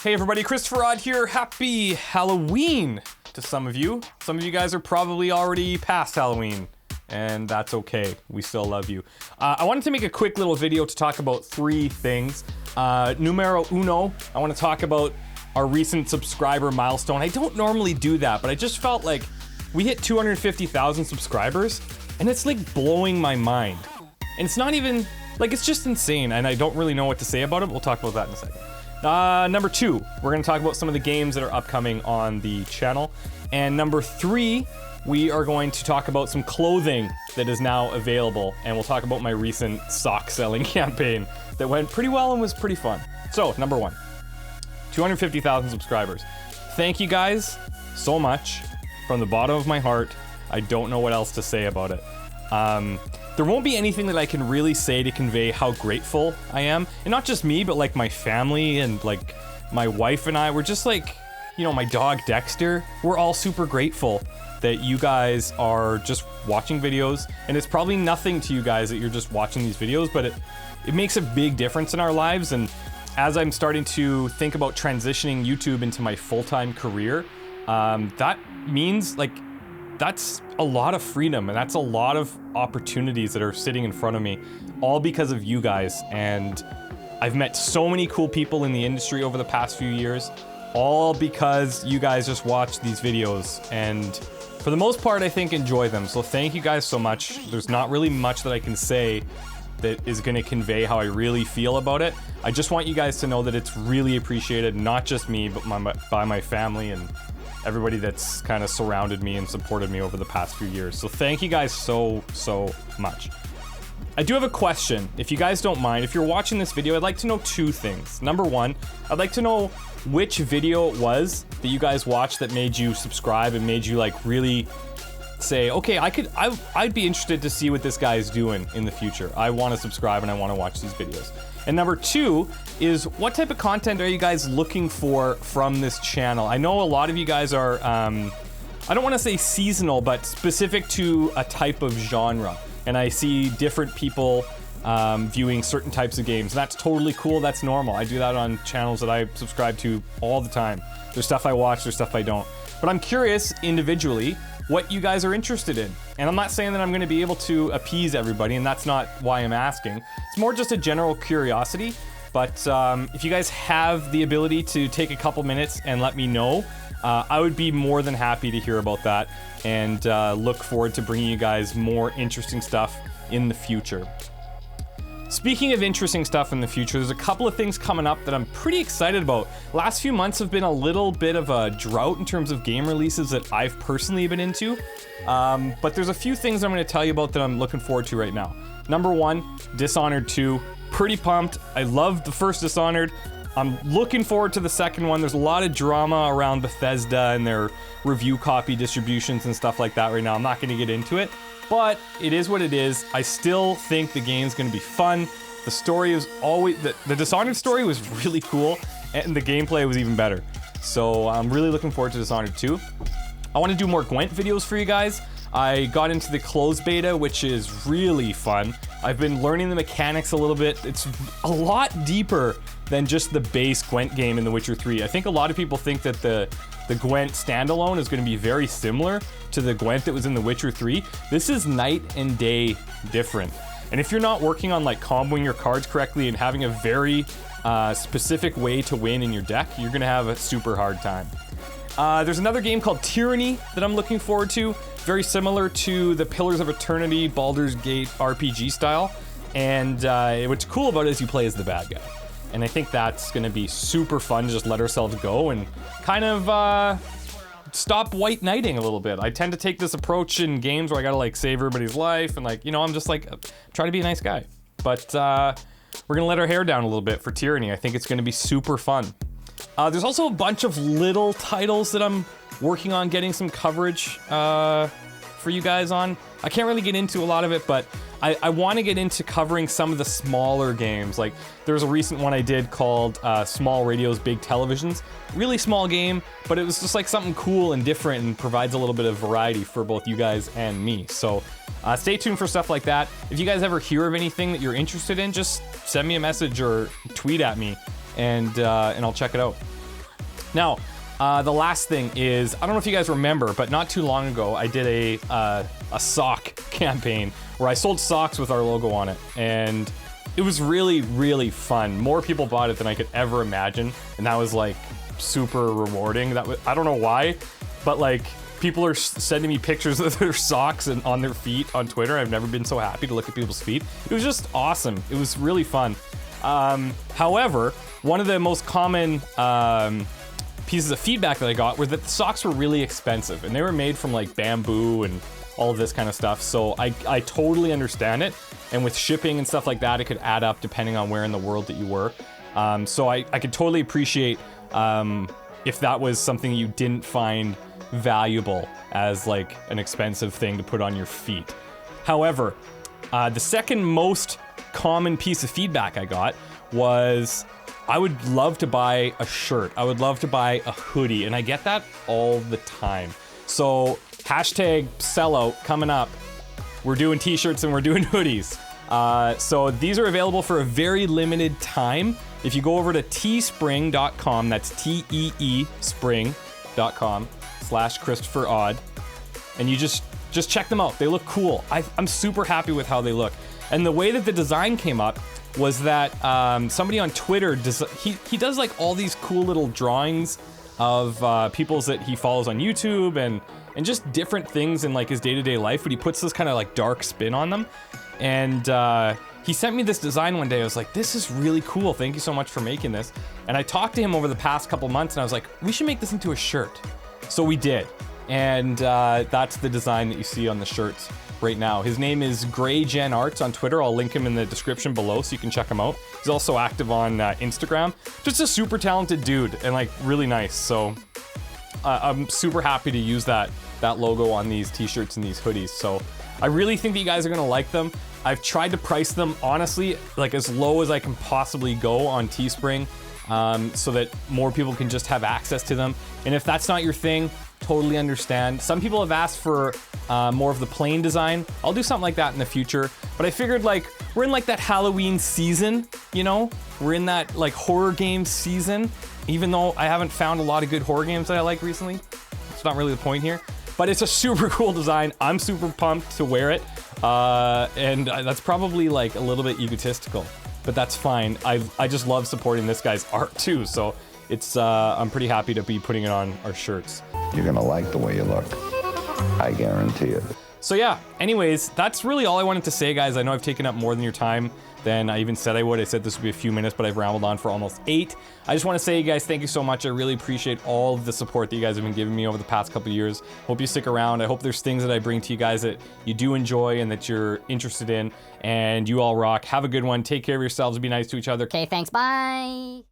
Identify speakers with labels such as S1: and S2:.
S1: Hey everybody, Christopher Odd here. Happy Halloween to some of you. Some of you guys are probably already past Halloween, and that's okay. We still love you. I wanted to make a quick little video to talk about three things. Numero uno, I want to talk about our recent subscriber milestone. I don't normally do that, but I just felt like we hit 250,000 subscribers, and it's like blowing my mind. And it's not even, like, it's just insane, and I don't really know what to say about it. We'll talk about that in a second. Number two, we're going to talk about some of the games that are upcoming on the channel. And number three, we are going to talk about some clothing that is now available. And we'll talk about my recent sock selling campaign that went pretty well and was pretty fun. So, number one, 250,000 subscribers. Thank you guys so much from the bottom of my heart. I don't know what else to say about it. There won't be anything that I can really say to convey how grateful I am. And not just me, but like my family and like my wife and I. We're just like, you know, my dog Dexter. We're all super grateful that you guys are just watching videos. And it's probably nothing to you guys that you're just watching these videos, but it makes a big difference in our lives. And as I'm starting to think about transitioning YouTube into my full-time career, that means like, that's a lot of freedom and that's a lot of opportunities that are sitting in front of me, all because of you guys. And I've met so many cool people in the industry over the past few years, all because you guys just watch these videos and for the most part, I think enjoy them. So thank you guys so much. There's not really much that I can say that is gonna convey how I really feel about it. I just want you guys to know that it's really appreciated, not just me, but by my family and everybody that's kind of surrounded me and supported me over the past few years. So thank you guys so much. I do have a question, if you guys don't mind. If you're watching this video, I'd like to know two things. Number one, I'd like to know which video it was that you guys watched that made you subscribe and made you like really say, okay, I'd be interested to see what this guy is doing in the future. I want to subscribe and I want to watch these videos. And number two is, what type of content are you guys looking for from this channel? I know a lot of you guys are, I don't want to say seasonal, but specific to a type of genre. And I see different people viewing certain types of games. And that's totally cool, that's normal. I do that on channels that I subscribe to all the time. There's stuff I watch, there's stuff I don't. But I'm curious individually what you guys are interested in. And I'm not saying that I'm gonna be able to appease everybody, and that's not why I'm asking. It's more just a general curiosity. But if you guys have the ability to take a couple minutes and let me know, I would be more than happy to hear about that and look forward to bringing you guys more interesting stuff in the future. Speaking of interesting stuff in the future, there's a couple of things coming up that I'm pretty excited about. Last few months have been a little bit of a drought in terms of game releases that I've personally been into. But there's a few things I'm going to tell you about that I'm looking forward to right now. Number one, Dishonored 2. Pretty pumped. I loved the first Dishonored. I'm looking forward to the second one. There's a lot of drama around Bethesda and their review copy distributions and stuff like that right now. I'm not going to get into it. But it is what it is. I still think the game's gonna be fun. The story is always, the Dishonored story was really cool, and the gameplay was even better. So I'm really looking forward to Dishonored 2. I wanna do more Gwent videos for you guys. I got into the closed beta, which is really fun. I've been learning the mechanics a little bit. It's a lot deeper than just the base Gwent game in The Witcher 3. I think a lot of people think that the Gwent standalone is going to be very similar to the Gwent that was in The Witcher 3. This is night and day different. And if you're not working on like comboing your cards correctly and having a very specific way to win in your deck, you're going to have a super hard time. There's another game called Tyranny that I'm looking forward to. Very similar to the Pillars of Eternity, Baldur's Gate RPG style. And what's cool about it is you play as the bad guy. And I think that's gonna be super fun to just let ourselves go and kind of stop white knighting a little bit. I tend to take this approach in games where I gotta like save everybody's life and like, you know, I'm just like, try to be a nice guy. But we're gonna let our hair down a little bit for Tyranny. I think it's gonna be super fun. There's also a bunch of little titles that I'm working on getting some coverage for you guys on. I can't really get into a lot of it, but I want to get into covering some of the smaller games. Like there was a recent one I did called Small Radios, Big Televisions. Really small game, but it was just like something cool and different and provides a little bit of variety for both you guys and me. So stay tuned for stuff like that. If you guys ever hear of anything that you're interested in, just send me a message or tweet at me and I'll check it out. Now, the last thing is, I don't know if you guys remember, but not too long ago, I did a sock campaign where I sold socks with our logo on it, and it was really, really fun. More people bought it than I could ever imagine, and that was like super rewarding. I don't know why, but like people are sending me pictures of their socks and on their feet on Twitter. I've never been so happy to look at people's feet. It was just awesome. It was really fun. However, one of the most common pieces of feedback that I got were that the socks were really expensive, and they were made from like bamboo and all of this kind of stuff. So I totally understand it. And with shipping and stuff like that, it could add up depending on where in the world that you were. So I could totally appreciate if that was something you didn't find valuable as like an expensive thing to put on your feet. However, the second most common piece of feedback I got was, I would love to buy a shirt. I would love to buy a hoodie, and I get that all the time. So hashtag sellout coming up. We're doing t-shirts and we're doing hoodies. So these are available for a very limited time. If you go over to teespring.com, that's TEE spring.com/Christopher Odd, and you just check them out. They look cool. I'm super happy with how they look. And the way that the design came up was that somebody on Twitter, he does like all these cool little drawings of people's that he follows on YouTube and just different things in like his day-to-day life, but he puts this kind of like dark spin on them. And he sent me this design one day. I was like, this is really cool. Thank you so much for making this. And I talked to him over the past couple months, and I was like, we should make this into a shirt. So we did. And that's the design that you see on the shirts right now. His name is GrayGen Arts on Twitter. I'll link him in the description below so you can check him out. He's also active on Instagram. Just a super talented dude and like really nice. So I'm super happy to use that logo on these t-shirts and these hoodies. So I really think that you guys are gonna like them. I've tried to price them honestly like as low as I can possibly go on Teespring, so that more people can just have access to them. And if that's not your thing, totally understand. Some people have asked for more of the plain design. I'll do something like that in the future, but I figured like we're in like that Halloween season, you know? We're in that like horror game season, even though I haven't found a lot of good horror games that I like recently. It's not really the point here, but it's a super cool design. I'm super pumped to wear it, and that's probably like a little bit egotistical, but that's fine. I just love supporting this guy's art too, so it's I'm pretty happy to be putting it on our shirts.
S2: You're gonna like the way you look. I guarantee it.
S1: So yeah, anyways, that's really all I wanted to say, guys. I know I've taken up more than your time than I even said I would. I said this would be a few minutes, but I've rambled on for almost 8. I just want to say, you guys, thank you so much. I really appreciate all of the support that you guys have been giving me over the past couple of years. Hope you stick around. I hope there's things that I bring to you guys that you do enjoy and that you're interested in. And you all rock. Have a good one. Take care of yourselves. Be nice to each other.
S3: Okay, thanks. Bye.